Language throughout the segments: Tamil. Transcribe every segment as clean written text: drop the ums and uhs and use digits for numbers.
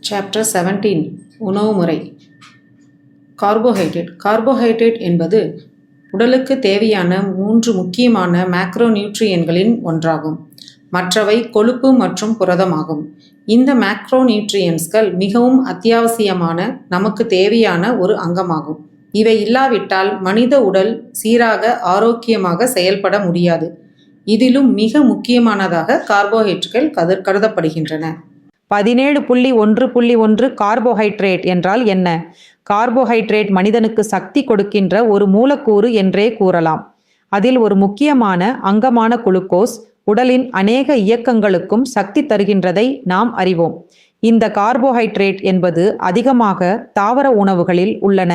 Chapter 17 உணவு முறை. கார்போஹைட்ரேட் என்பது உடலுக்கு தேவையான 3 முக்கியமான மேக்ரோநியூட்ரியன்களின் ஒன்றாகும். மற்றவை கொழுப்பு மற்றும் புரதமாகும். இந்த மேக்ரோநியூட்ரியன்ஸ்கள் மிகவும் அத்தியாவசியமான நமக்கு தேவையான ஒரு அங்கமாகும். இவை இல்லாவிட்டால் மனித உடல் சீராக ஆரோக்கியமாக செயல்பட முடியாது. இதிலும் மிக முக்கியமானதாக கார்போஹைட்ரேட்டுகள் கருதப்படுகின்றன. 17.1.1 கார்போஹைட்ரேட் என்றால் என்ன? கார்போஹைட்ரேட் மனிதனுக்கு சக்தி கொடுக்கின்ற ஒரு மூலக்கூறு என்றே கூறலாம். அதில் ஒரு முக்கியமான அங்கமான குளுக்கோஸ் உடலின் அநேக இயக்கங்களுக்கும் சக்தி தருகின்றதை நாம் அறிவோம். இந்த கார்போஹைட்ரேட் என்பது அதிகமாக தாவர உணவுகளில் உள்ளன.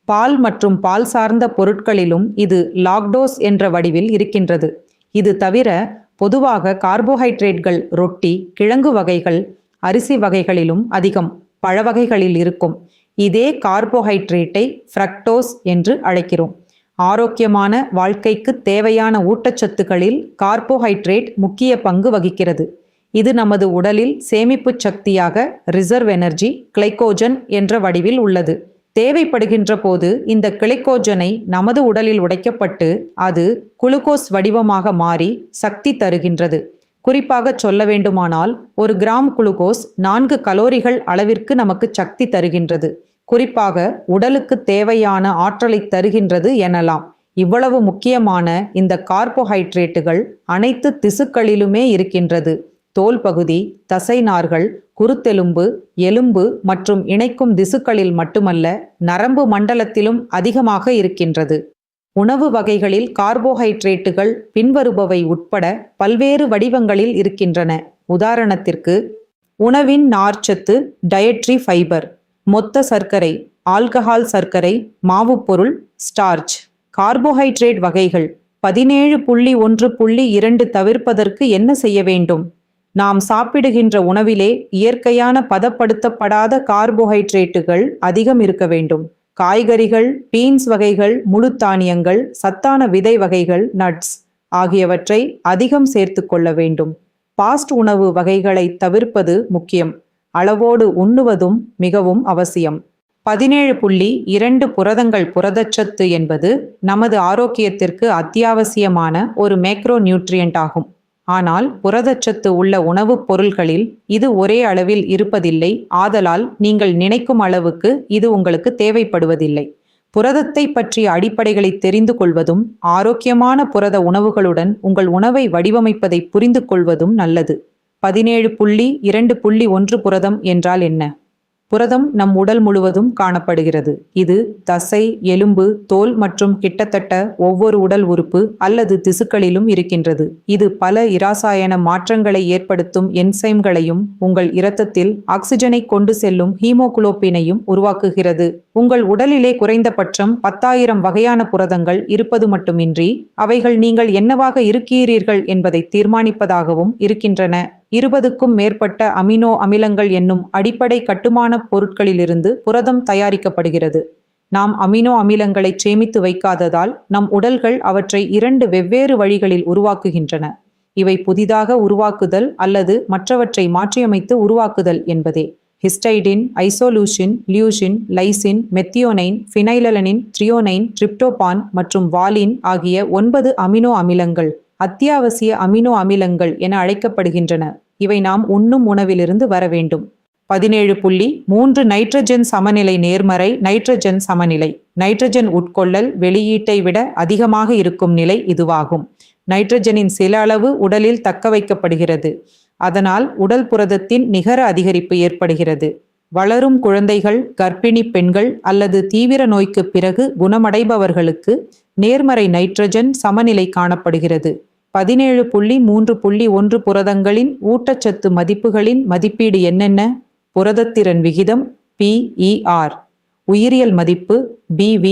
பால் மற்றும் பால் சார்ந்த பொருட்களிலும் இது லாக்டோஸ் என்ற வடிவில் இருக்கின்றது. இது தவிர பொதுவாக கார்போஹைட்ரேட்கள் ரொட்டி, கிழங்கு வகைகள், அரிசி வகைகளிலும் அதிகம் பழ வகைகளில் இருக்கும். இதே கார்போஹைட்ரேட்டை ஃப்ரக்டோஸ் என்று அழைக்கிறோம். ஆரோக்கியமான வாழ்க்கைக்கு தேவையான ஊட்டச்சத்துக்களில் கார்போஹைட்ரேட் முக்கிய பங்கு வகிக்கிறது. இது நமது உடலில் சேமிப்பு சக்தியாக ரிசர்வ் எனர்ஜி கிளைகோஜன் என்ற வடிவில் உள்ளது. தேவைப்படுகின்ற போது இந்த கிளைகோஜனை நமது உடலில் உடைக்கப்பட்டு அது குளுக்கோஸ் வடிவமாக மாறி சக்தி தருகின்றது. குறிப்பாக சொல்ல வேண்டுமானால் 1 கிராம் குளுக்கோஸ் 4 கலோரிகள் அளவிற்கு நமக்கு சக்தி தருகின்றது. குறிப்பாக உடலுக்கு தேவையான ஆற்றலை தருகின்றது எனலாம். இவ்வளவு முக்கியமான இந்த கார்போஹைட்ரேட்டுகள் அனைத்து திசுக்களிலுமே இருக்கின்றது. தோல் பகுதி, தசை நார்கள், குருத்தெலும்பு, எலும்பு மற்றும் இணைக்கும் திசுக்களில் மட்டுமல்ல, நரம்பு மண்டலத்திலும் அதிகமாக இருக்கின்றது. உணவு வகைகளில் கார்போஹைட்ரேட்டுகள் பின்வருபவை உட்பட பல்வேறு வடிவங்களில் இருக்கின்றன. உதாரணத்திற்கு, உணவின் நார்ச்சத்து டயட்ரி ஃபைபர், மொத்த சர்க்கரை, ஆல்கஹால் சர்க்கரை, மாவுப்பொருள், ஸ்டார்ச். கார்போஹைட்ரேட் வகைகள் 17.1.2 தவிர்ப்பதற்கு என்ன செய்ய வேண்டும்? நாம் சாப்பிடுகின்ற உணவிலே இயற்கையான பதப்படுத்தப்படாத கார்போஹைட்ரேட்டுகள் அதிகம் இருக்க வேண்டும். காய்கறிகள், பீன்ஸ் வகைகள், முழு தானியங்கள், சத்தான விதை வகைகள், நட்ஸ் ஆகியவற்றை அதிகம் சேர்த்து கொள்ள வேண்டும். பாஸ்ட் உணவு வகைகளை தவிர்ப்பது முக்கியம். அளவோடு உண்ணுவதும் மிகவும் அவசியம். 17.2 புரதங்கள். புரதச்சத்து என்பது நமது ஆரோக்கியத்திற்கு அத்தியாவசியமான ஒரு மேக்ரோ நியூட்ரியன்ட் ஆகும். ஆனால் புரதச்சத்து உள்ள உணவுப் பொருள்களில் இது ஒரே அளவில் இருப்பதில்லை. ஆதலால் நீங்கள் நினைக்கும் அளவுக்கு இது உங்களுக்கு தேவைப்படுவதில்லை. புரதத்தை பற்றிய அடிப்படைகளை தெரிந்து கொள்வதும் ஆரோக்கியமான புரத உணவுகளுடன் உங்கள் உணவை வடிவமைப்பதை புரிந்து கொள்வதும் நல்லது. 17.2.1 புரதம் என்றால் என்ன? புரதம் நம் உடல் முழுவதும் காணப்படுகிறது. இது தசை, எலும்பு, தோல் மற்றும் கிட்டத்தட்ட ஒவ்வொரு உடல் உறுப்பு அல்லது திசுக்களிலும் இருக்கின்றது. இது பல இரசாயன மாற்றங்களை ஏற்படுத்தும் என்சைம்களையும் உங்கள் இரத்தத்தில் ஆக்சிஜனை கொண்டு செல்லும் ஹீமோகுளோபினையும் உருவாக்குகிறது. உங்கள் உடலிலே குறைந்தபட்சம் 10,000 வகையான புரதங்கள் இருப்பது மட்டுமின்றி அவைகள் நீங்கள் என்னவாக இருக்கிறீர்கள் என்பதை தீர்மானிப்பதாகவும் இருக்கின்றன. 20க்கும் மேற்பட்ட அமினோ அமிலங்கள் என்னும் அடிப்படை கட்டுமான பொருட்களிலிருந்து புரதம் தயாரிக்கப்படுகிறது. நாம் அமினோ அமிலங்களை சேமித்து வைக்காததால் நம் உடல்கள் அவற்றை 2 வெவ்வேறு வழிகளில் உருவாக்குகின்றன. இவை புதிதாக உருவாக்குதல் அல்லது மற்றவற்றை மாற்றியமைத்து உருவாக்குதல் என்பதே. Histidine, isoleucine, leucine, lysine, methionine, phenylalanine, threonine, tryptophan மற்றும் வாலின் ஆகிய 9 அமினோ அமிலங்கள் அத்தியாவசிய அமினோ அமிலங்கள் என அழைக்கப்படுகின்றன. இவை நாம் உண்ணும் உணவிலிருந்து வர வேண்டும். 17.3 நைட்ரஜன் சமநிலை. நேர்மறை நைட்ரஜன் சமநிலை. நைட்ரஜன் உட்கொள்ளல் வெளியீட்டை விட அதிகமாக இருக்கும் நிலை இதுவாகும். நைட்ரஜனின் சில அளவு உடலில் தக்க வைக்கப்படுகிறது. அதனால் உடல் புரதத்தின் நிகர அதிகரிப்பு ஏற்படுகிறது. வளரும் குழந்தைகள், கர்ப்பிணி பெண்கள் அல்லது தீவிர நோய்க்கு பிறகு குணமடைபவர்களுக்கு நேர்மறை நைட்ரஜன் சமநிலை காணப்படுகிறது. 17.3.1 புரதங்களின் ஊட்டச்சத்து மதிப்புகளின் மதிப்பீடு என்னென்ன? புரதத்திறன் விகிதம் PER, உயிரியல் மதிப்பு BV,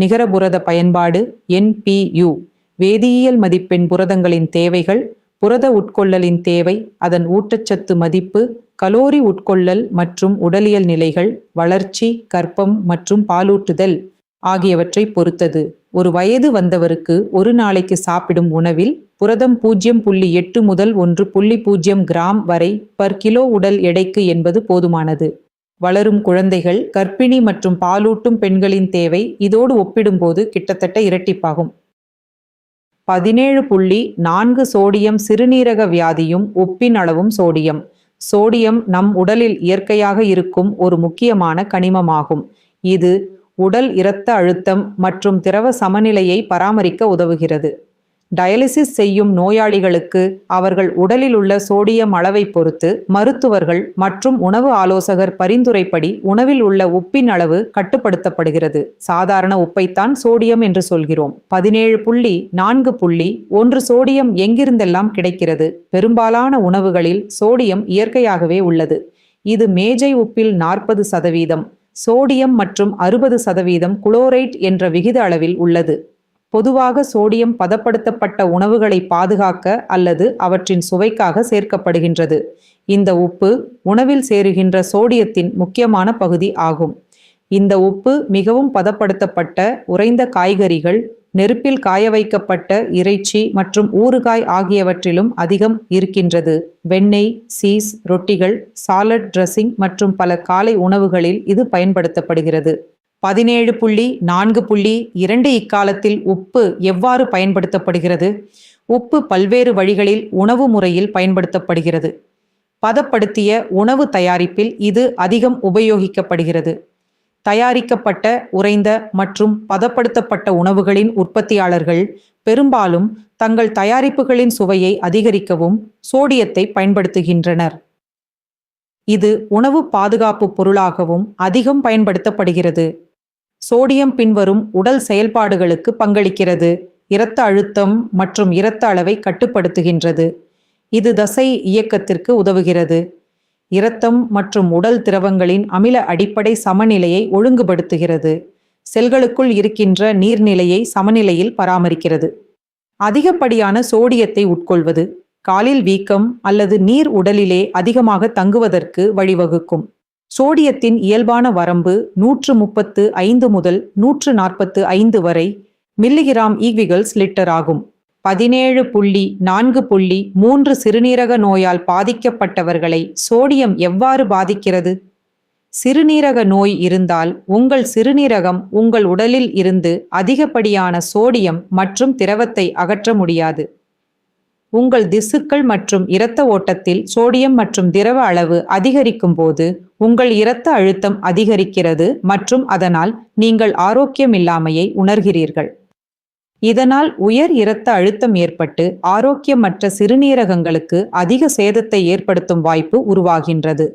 நிகர புரத பயன்பாடு NPU, வேதியியல் மதிப்பெண் புரதங்களின் தேவைகள், புரத உட்கொள்ளலின் தேவை, அதன் ஊட்டச்சத்து மதிப்பு, கலோரி உட்கொள்ளல் மற்றும் உடலியல் நிலைகள், வளர்ச்சி, கர்ப்பம் மற்றும் பாலூட்டுதல் ஆகியவற்றை பொறுத்தது. ஒரு வயது வந்தவருக்கு ஒரு நாளைக்கு சாப்பிடும் உணவில் புரதம் 0.8 முதல் 1.0 கிராம் வரை பர் கிலோ உடல் எடைக்கு என்பது போதுமானது. வளரும் குழந்தைகள், கர்ப்பிணி மற்றும் பாலூட்டும் பெண்களின் தேவை இதோடு ஒப்பிடும்போது கிட்டத்தட்ட இரட்டிப்பாகும். 17.4 சோடியம் சிறுநீரக வியாதியும் உப்பின் அளவும் சோடியம். சோடியம் நம் உடலில் இயற்கையாக இருக்கும் ஒரு முக்கியமான கனிமமாகும். இது உடல் இரத்த அழுத்தம் மற்றும் திரவ சமநிலையை பராமரிக்க உதவுகிறது. டயாலிசிஸ் செய்யும் நோயாளிகளுக்கு அவர்கள் உடலில் உள்ள சோடியம் அளவை பொறுத்து மருத்துவர்கள் மற்றும் உணவு ஆலோசகர் பரிந்துரைப்படி உணவில் உள்ள உப்பின் அளவு கட்டுப்படுத்தப்படுகிறது. சாதாரண உப்பைத்தான் சோடியம் என்று சொல்கிறோம். 17.4 சோடியம் எங்கிருந்தெல்லாம் கிடைக்கிறது? பெரும்பாலான உணவுகளில் சோடியம் இயற்கையாகவே உள்ளது. இது மேஜை உப்பில் 40%, சோடியம் மற்றும் 60% குளோரைட் என்ற விகித அளவில் உள்ளது. பொதுவாக சோடியம் பதப்படுத்தப்பட்ட உணவுகளை பாதுகாக்க அல்லது அவற்றின் சுவைக்காக சேர்க்கப்படுகின்றது. இந்த உப்பு உணவில் சேருகின்ற சோடியத்தின் முக்கியமான பகுதி ஆகும். இந்த உப்பு மிகவும் பதப்படுத்தப்பட்ட உறைந்த காய்கறிகள், நெருப்பில் காய வைக்கப்பட்ட இறைச்சி மற்றும் ஊறுகாய் ஆகியவற்றிலும் அதிகம் இருக்கின்றது. வெண்ணெய், சீஸ், ரொட்டிகள், சாலட் ட்ரெஸ்ஸிங் மற்றும் பல காலை உணவுகளில் இது பயன்படுத்தப்படுகிறது. 17.4.2 இக்காலத்தில் உப்பு எவ்வாறு பயன்படுத்தப்படுகிறது? உப்பு பல்வேறு வழிகளில் உணவு முறையில் பயன்படுத்தப்படுகிறது. பதப்படுத்திய உணவு தயாரிப்பில் இது அதிகம் உபயோகிக்கப்படுகிறது. தயாரிக்கப்பட்ட, உறைந்த மற்றும் பதப்படுத்தப்பட்ட உணவுகளின் உற்பத்தியாளர்கள் பெரும்பாலும் தங்கள் தயாரிப்புகளின் சுவையை அதிகரிக்கவும் சோடியத்தை பயன்படுத்துகின்றனர். இது உணவு பாதுகாப்பு பொருளாகவும் அதிகம் பயன்படுத்தப்படுகிறது. சோடியம் பின்வரும் உடல் செயல்பாடுகளுக்கு பங்களிக்கிறது. இரத்த அழுத்தம் மற்றும் இரத்த அளவை கட்டுப்படுத்துகின்றது. இது தசை இயக்கத்திற்கு உதவுகிறது. இரத்தம் மற்றும் உடல் திரவங்களின் அமில அடிப்படை சமநிலையை ஒழுங்குபடுத்துகிறது. செல்களுக்குள் இருக்கின்ற நீர்நிலையை சமநிலையில் பராமரிக்கிறது. அதிகப்படியான சோடியத்தை உட்கொள்வது காலில் வீக்கம் அல்லது நீர் உடலிலே அதிகமாக தங்குவதற்கு வழிவகுக்கும். சோடியத்தின் இயல்பான வரம்பு 135 முதல் 145 வரை மில்லிகிராம் ஈக்விகல்ஸ் லிட்டர் ஆகும். 17.4.3 சிறுநீரக நோயால் பாதிக்கப்பட்டவர்களை சோடியம் எவ்வாறு பாதிக்கிறது? சிறுநீரக நோய் இருந்தால் உங்கள் சிறுநீரகம் உங்கள் உடலில் இருந்து அதிகப்படியான சோடியம் மற்றும் திரவத்தை அகற்ற முடியாது. உங்கள் திசுக்கள் மற்றும் இரத்த ஓட்டத்தில் சோடியம் மற்றும் திரவ அளவு அதிகரிக்கும் போது உங்கள் இரத்த அழுத்தம் அதிகரிக்கிறது மற்றும் அதனால் நீங்கள் ஆரோக்கியமில்லாமையை உணர்கிறீர்கள். இதனால் உயர் இரத்த அழுத்தம் ஏற்பட்டு ஆரோக்கியமற்ற சிறுநீரகங்களுக்கு அதிக சேதத்தை ஏற்படுத்தும் வாய்ப்பு உருவாகின்றது.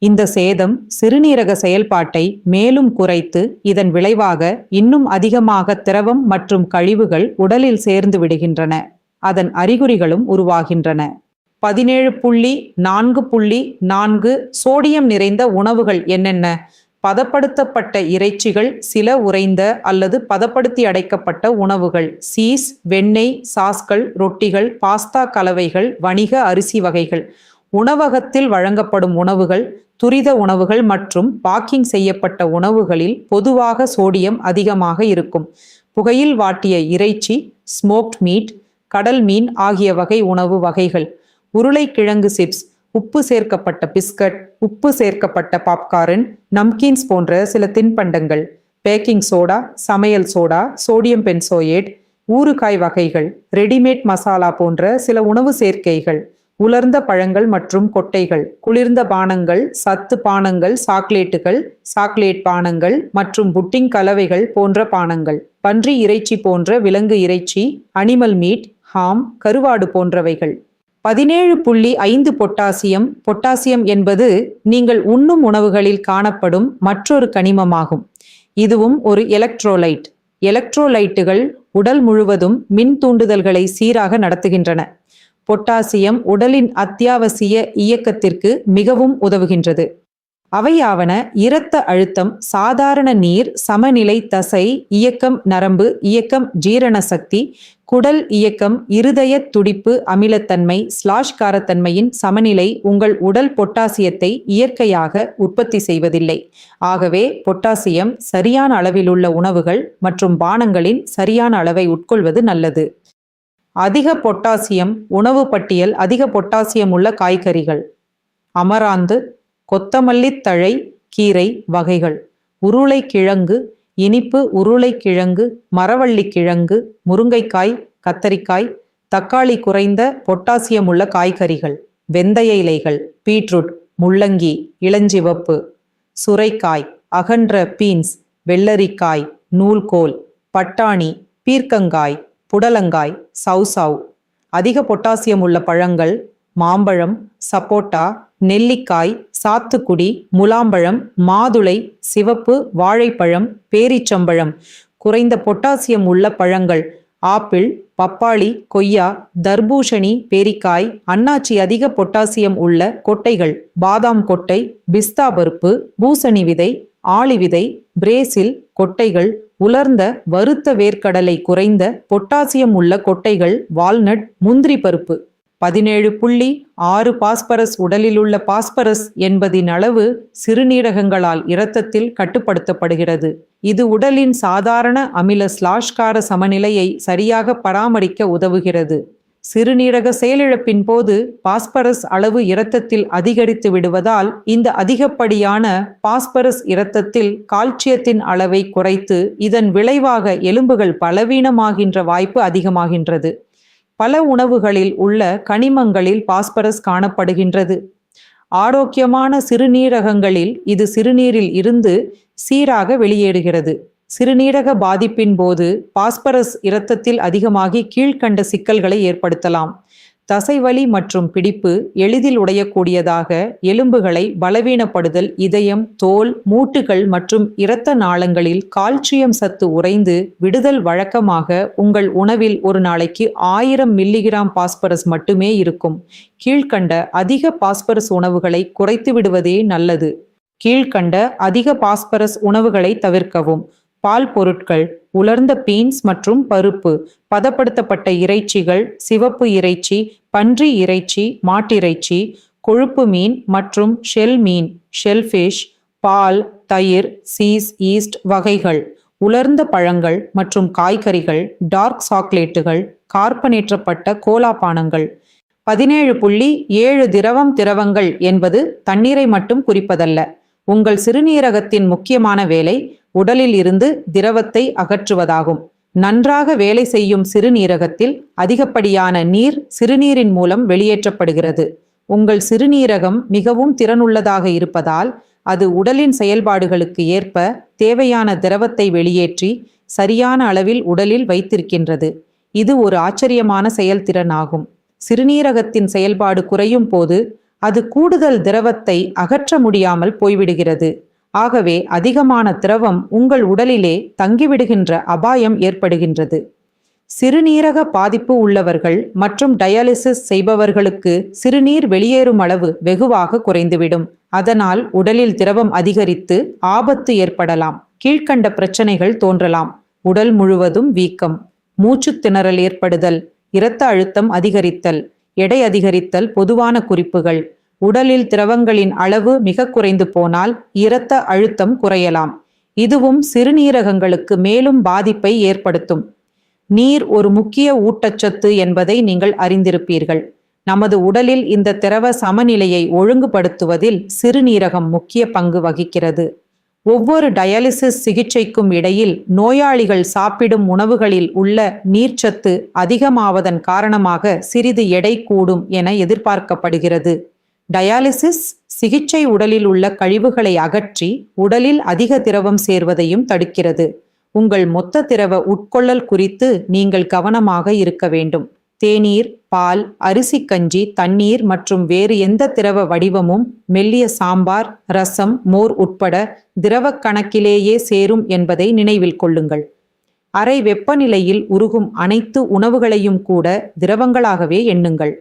இந்த சேதம் சிறுநீரக செயல்பாட்டை மேலும் குறைத்து இதன் விளைவாக இன்னும் அதிகமாக திரவம் மற்றும் கழிவுகள் உடலில் சேர்ந்து விடுகின்றன. அதன் அறிகுறிகளும் உருவாகின்றன. 17.4.4 சோடியம் நிறைந்த உணவுகள் என்னென்ன? பதப்படுத்தப்பட்ட இறைச்சிகள், சில உறைந்த அல்லது பதப்படுத்தி அடைக்கப்பட்ட உணவுகள், சீஸ், வெண்ணெய், சாஸ்கள், ரொட்டிகள், பாஸ்தா கலவைகள், வணிக அரிசி வகைகள், உணவகத்தில் வழங்கப்படும் உணவுகள், துரித உணவுகள் மற்றும் பாக்கிங் செய்யப்பட்ட உணவுகளில் பொதுவாக சோடியம் அதிகமாக இருக்கும். புகையில் வாட்டிய இறைச்சி, ஸ்மோக்ட் மீட், கடல் மீன் ஆகிய வகை உணவு வகைகள், உருளைக்கிழங்கு சிப்ஸ், உப்பு சேர்க்கப்பட்ட பிஸ்கட், உப்பு சேர்க்கப்பட்ட பாப்கார்ன், நம்கீன்ஸ் போன்ற சில தின்பண்டங்கள், பேக்கிங் சோடா, சமையல் சோடா, சோடியம் பென்சோயேட், ஊறுகாய் வகைகள், ரெடிமேட் மசாலா போன்ற சில உணவு சேர்க்கைகள், உலர்ந்த பழங்கள் மற்றும் கொட்டைகள், குளிர்ந்த பானங்கள், சத்து பானங்கள், சாக்லேட்டுகள், சாக்லேட் பானங்கள் மற்றும் புட்டிங் கலவைகள் போன்ற பானங்கள், பன்றி இறைச்சி போன்ற விலங்கு இறைச்சி, அனிமல் மீட், ஹாம், கருவாடு போன்றவைகள். 17.5 பொட்டாசியம். பொட்டாசியம் என்பது நீங்கள் உண்ணும் உணவுகளில் காணப்படும் மற்றொரு கனிமமாகும். இதுவும் ஒரு எலக்ட்ரோலைட். எலக்ட்ரோலைட்டுகள் உடல் முழுவதும் மின் தூண்டுதல்களை சீராக நடத்துகின்றன. பொட்டாசியம் உடலின் அத்தியாவசிய இயக்கத்திற்கு மிகவும் உதவுகின்றது. அவையாவன இரத்த அழுத்தம், சாதாரண நீர், சமநிலை தசை இயக்கம், நரம்பு இயக்கம், ஜீரண சக்தி, குடல் இயக்கம், இருதய துடிப்பு, அமிலத்தன்மை, ஸ்லாஷ் காரத்தன்மையின் சமநிலை உங்கள் உடல் பொட்டாசியத்தை இயற்கையாக உற்பத்தி செய்வதில்லை. ஆகவே பொட்டாசியம் சரியான அளவிலுள்ள உணவுகள் மற்றும் பானங்களின் சரியான அளவை உட்கொள்வது நல்லது. அதிக பொட்டாசியம் உணவு பட்டியல். அதிக பொட்டாசியம் உள்ள காய்கறிகள்: அமராந்து, கொத்தமல்லித்தழை கீரை வகைகள், உருளைக்கிழங்கு, இனிப்பு உருளைக்கிழங்கு, மரவள்ளிக்கிழங்கு, முருங்கைக்காய், கத்தரிக்காய், தக்காளி. குறைந்த பொட்டாசியம் உள்ள காய்கறிகள்: வெந்தய இலைகள், பீட்ரூட், முள்ளங்கி இளஞ்சிவப்பு, சுரைக்காய், அகன்ற பீன்ஸ், வெள்ளரிக்காய், நூல்கோல், பட்டாணி, பீர்க்கங்காய், புடலங்காய், சௌசௌ. அதிக பொட்டாசியம் உள்ள பழங்கள்: மாம்பழம், சப்போட்டா, நெல்லிக்காய், சாத்துக்குடி, முலாம்பழம், மாதுளை, சிவப்பு வாழைப்பழம், பேரிச்சம்பழம். குறைந்த பொட்டாசியம் உள்ள பழங்கள்: ஆப்பிள், பப்பாளி, கொய்யா, தர்பூசணி, பேரிக்காய், அன்னாச்சி. அதிக பொட்டாசியம் உள்ள கொட்டைகள்: பாதாம் கொட்டை, பிஸ்தா பருப்பு, பூசணி விதை, ஆளி விதை, பிரேசில் கொட்டைகள், உலர்ந்த வறுத்த வேர்க்கடலை. குறைந்த பொட்டாசியம் உள்ள கொட்டைகள்: வால்நட், முந்திரி பருப்பு. 17.6 பாஸ்பரஸ். உடலிலுள்ள பாஸ்பரஸ் என்பதின் அளவு சிறுநீரகங்களால் இரத்தத்தில் கட்டுப்படுத்தப்படுகிறது. இது உடலின் சாதாரண அமில ஸ்லாஷ்கார சமநிலையை சரியாக பராமரிக்க உதவுகிறது. சிறுநீரக செயலிழப்பின் போது பாஸ்பரஸ் அளவு இரத்தத்தில் அதிகரித்து விடுவதால் இந்த அதிகப்படியான பாஸ்பரஸ் இரத்தத்தில் கால்சியத்தின் அளவை குறைத்து இதன் விளைவாக எலும்புகள் பலவீனமாகின்ற வாய்ப்பு அதிகமாகின்றது. பல உணவுகளில் உள்ள கனிமங்களில் பாஸ்பரஸ் காணப்படுகின்றது. ஆரோக்கியமான சிறுநீரகங்களில் இது சிறுநீரில் இருந்து சீராக வெளியேறுகிறது. சிறுநீரக பாதிப்பின் போது பாஸ்பரஸ் இரத்தத்தில் அதிகமாகி கீழ்க்கண்ட சிக்கல்களை ஏற்படுத்தலாம். தசைவலி மற்றும் பிடிப்பு, எளிதில் உடையக்கூடியதாக, எலும்புகளை பலவீனப்படுதல், இதயம், தோல், மூட்டுகள் மற்றும் இரத்த நாளங்களில் கால்சியம் சத்து உறைந்து விடுதல். வழக்கமாக உங்கள் உணவில் ஒரு நாளைக்கு 1000 மில்லிகிராம் பாஸ்பரஸ் மட்டுமே இருக்கும். கீழ்க்கண்ட அதிக பாஸ்பரஸ் உணவுகளை குறைத்து விடுவதே நல்லது. கீழ்க்கண்ட அதிக பாஸ்பரஸ் உணவுகளை தவிர்க்கவும்: பால் பொருட்கள், உலர்ந்த பீன்ஸ் மற்றும் பருப்பு, பதப்படுத்தப்பட்ட இறைச்சிகள், சிவப்பு இறைச்சி, பன்றி இறைச்சி, மாட்டிறைச்சி, கொழுப்பு மீன் மற்றும் ஷெல் மீன், ஷெல்ஃபிஷ், பால், தயிர், சீஸ், ஈஸ்ட் வகைகள், உலர்ந்த பழங்கள் மற்றும் காய்கறிகள், டார்க் சாக்லேட்டுகள், கார்பனேற்றப்பட்ட கோலா பானங்கள். 17.7 திரவங்கள் என்பது தண்ணீரை மட்டும் குறிப்பதல்ல. உங்கள் சிறுநீரகத்தின் முக்கியமான வேலை உடலில் இருந்து திரவத்தை அகற்றுவதாகும். நன்றாக வேலை செய்யும் சிறுநீரகத்தில் அதிகப்படியான நீர் சிறுநீரின் மூலம் வெளியேற்றப்படுகிறது. உங்கள் சிறுநீரகம் மிகவும் திறனுள்ளதாக இருப்பதால் அது உடலின் செயல்பாடுகளுக்கு ஏற்ப தேவையான திரவத்தை வெளியேற்றி சரியான அளவில் உடலில் வைத்திருக்கின்றது. இது ஒரு ஆச்சரியமான செயல்திறன் ஆகும். சிறுநீரகத்தின் செயல்பாடு குறையும் போது அது கூடுதல் திரவத்தை அகற்ற முடியாமல் போய்விடுகிறது. ஆகவே அதிகமான திரவம் உங்கள் உடலிலே தங்கிவிடுகின்ற அபாயம் ஏற்படுகின்றது. சிறுநீரக பாதிப்பு உள்ளவர்கள் மற்றும் டயாலிசிஸ் செய்பவர்களுக்கு சிறுநீர் வெளியேறும் அளவு வெகுவாக குறைந்துவிடும். அதனால் உடலில் திரவம் அதிகரித்து ஆபத்து ஏற்படலாம். கீழ்க்கண்ட பிரச்சனைகள் தோன்றலாம்: உடல் முழுவதும் வீக்கம், மூச்சு திணறல் ஏற்படுதல், இரத்த அழுத்தம் அதிகரித்தல், எடை அதிகரித்தல். பொதுவான குறிப்புகள்: உடலில் திரவங்களின் அளவு மிக குறைந்து போனால் இரத்த அழுத்தம் குறையலாம். இதுவும் சிறுநீரகங்களுக்கு மேலும் பாதிப்பை ஏற்படுத்தும். நீர் ஒரு முக்கிய ஊட்டச்சத்து என்பதை நீங்கள் அறிந்திருப்பீர்கள். நமது உடலில் இந்த திரவ சமநிலையை ஒழுங்குபடுத்துவதில் சிறுநீரகம் முக்கிய பங்கு வகிக்கிறது. ஒவ்வொரு டயாலிசிஸ் சிகிச்சைக்கும் இடையில் நோயாளிகள் சாப்பிடும் உணவுகளில் உள்ள நீர்ச்சத்து அதிகமாவதன் காரணமாக சிறிது எடை கூடும் என எதிர்பார்க்கப்படுகிறது. டயாலிசிஸ் சிகிச்சை உடலில் உள்ள கழிவுகளை அகற்றி உடலில் அதிக திரவம் சேர்வதையும் தடுக்கிறது. உங்கள் மொத்த திரவ உட்கொள்ளல் குறித்து நீங்கள் கவனமாக இருக்க வேண்டும். தேநீர், பால், அரிசி கஞ்சி, தண்ணீர் மற்றும் வேறு எந்த திரவ வடிவமும் மெல்லிய சாம்பார், ரசம், மோர் உட்பட திரவ கணக்கிலேயே சேரும் என்பதை நினைவில் கொள்ளுங்கள். அறை வெப்பநிலையில் உருகும் அனைத்து உணவுகளையும் கூட திரவங்களாகவே எண்ணுங்கள்.